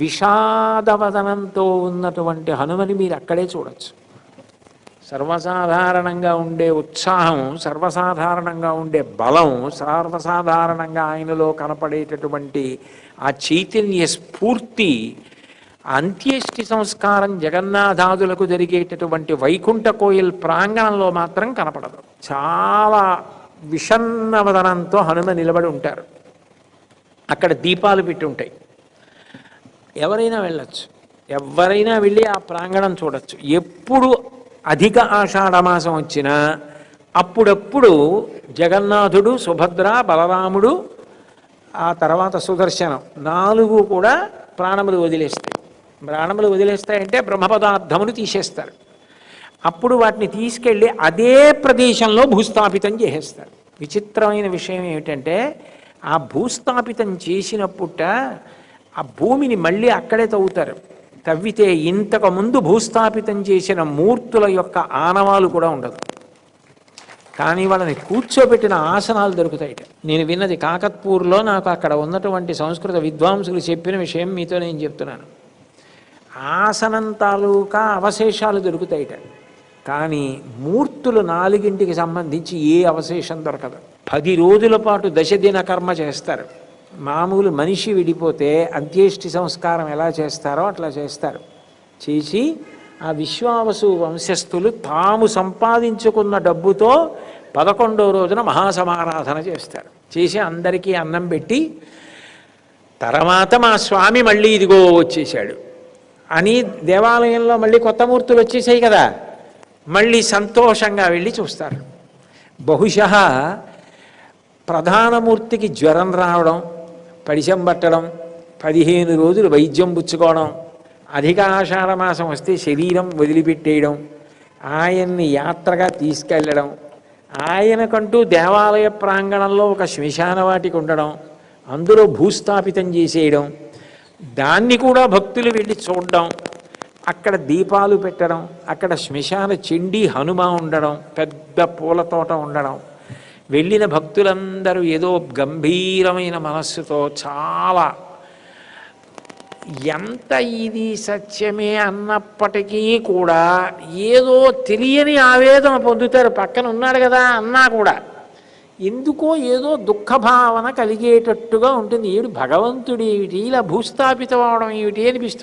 విషాదవదనంతో ఉన్నటువంటి హనుమని మీరు అక్కడే చూడొచ్చు. సర్వసాధారణంగా ఉండే ఉత్సాహం, సర్వసాధారణంగా ఉండే బలం, సర్వసాధారణంగా ఆయనలో కనపడేటటువంటి ఆ చైతన్య స్ఫూర్తి అంత్యేష్టి సంస్కారం జగన్నాథాదులకు జరిగేటటువంటి వైకుంఠ కోయిల్ ప్రాంగణంలో మాత్రం కనపడదు. చాలా విషన్నవదనంతో హనుమ నిలబడి ఉంటారు. అక్కడ దీపాలు పెట్టి ఉంటాయి. ఎవరైనా వెళ్ళచ్చు, ఎవరైనా వెళ్ళి ఆ ప్రాంగణం చూడొచ్చు. ఎప్పుడు అధిక ఆషాఢమాసం వచ్చినా అప్పుడప్పుడు జగన్నాథుడు, సుభద్ర, బలరాముడు, ఆ తర్వాత సుదర్శనం 4 కూడా ప్రాణములు వదిలేస్తాయి. ప్రాణములు వదిలేస్తాయంటే బ్రహ్మపదార్థమును తీసేస్తారు. అప్పుడు వాటిని తీసుకెళ్ళి అదే ప్రదేశంలో భూస్థాపితం చేసేస్తారు. విచిత్రమైన విషయం ఏమిటంటే ఆ భూస్థాపితం చేసినప్పుట ఆ భూమిని మళ్ళీ అక్కడే తవ్వుతారు. తవ్వితే ఇంతకుముందు భూస్థాపితం చేసిన మూర్తుల యొక్క ఆనవాలు కూడా ఉండదు. కానీ వాళ్ళని కూర్చోబెట్టిన ఆసనాలు దొరుకుతాయి. నేను విన్నది కాకత్పూర్లో, నాకు అక్కడ ఉన్నటువంటి సంస్కృత విద్వాంసులు చెప్పిన విషయం మీతో నేను చెప్తున్నాను. ఆసనం తాలూకా అవశేషాలు దొరుకుతాయిట, కానీ మూర్తులు 4ంటికి సంబంధించి ఏ అవశేషం దొరకదు. 10 రోజుల పాటు దశదిన కర్మ చేస్తారు. మామూలు మనిషి విడిపోతే అంత్యేష్టి సంస్కారం ఎలా చేస్తారో అట్లా చేస్తారు. చేసి ఆ విశ్వావసు వంశస్థులు తాము సంపాదించుకున్న డబ్బుతో 11వ రోజున మహాసమారాధన చేస్తారు. చేసి అందరికీ అన్నం పెట్టి, తర్వాత మా స్వామి మళ్ళీ ఇదిగో వచ్చేసాడు అని దేవాలయంలో మళ్ళీ కొత్త మూర్తులు వచ్చేసాయి కదా, మళ్ళీ సంతోషంగా వెళ్ళి చూస్తారు. బహుశः ప్రధానమూర్తికి జ్వరం రావడం, పడిశం పట్టడం, 15 రోజులు వైద్యం పుచ్చుకోవడం, అధిక ఆషాఢమాసం వస్తే శరీరం వదిలిపెట్టేయడం, ఆయన్ని యాత్రగా తీసుకెళ్ళడం, ఆయనకంటూ దేవాలయ ప్రాంగణంలో ఒక శ్మశానవాటికి ఉండడం, అందులో భూస్థాపితం చేసేయడం, దాన్ని కూడా భక్తులు వెళ్ళి చూడడం, అక్కడ దీపాలు పెట్టడం, అక్కడ శ్మశాన చండీ హనుమ ఉండడం, పెద్ద పూల తోట ఉండడం, వెళ్ళిన భక్తులందరూ ఏదో గంభీరమైన మనస్సుతో చాలా ఎంత ఇది సత్యమే అన్నప్పటికీ కూడా ఏదో తెలియని ఆవేదన పొందుతారు. పక్కన ఉన్నాడు కదా అన్నా కూడా ఎందుకో ఏదో దుఃఖభావన కలిగేటట్టుగా ఉంటుంది. ఏడు భగవంతుడు ఏమిటి, ఇలా భూస్థాపితం అవడం ఏమిటి అనిపిస్తుంది.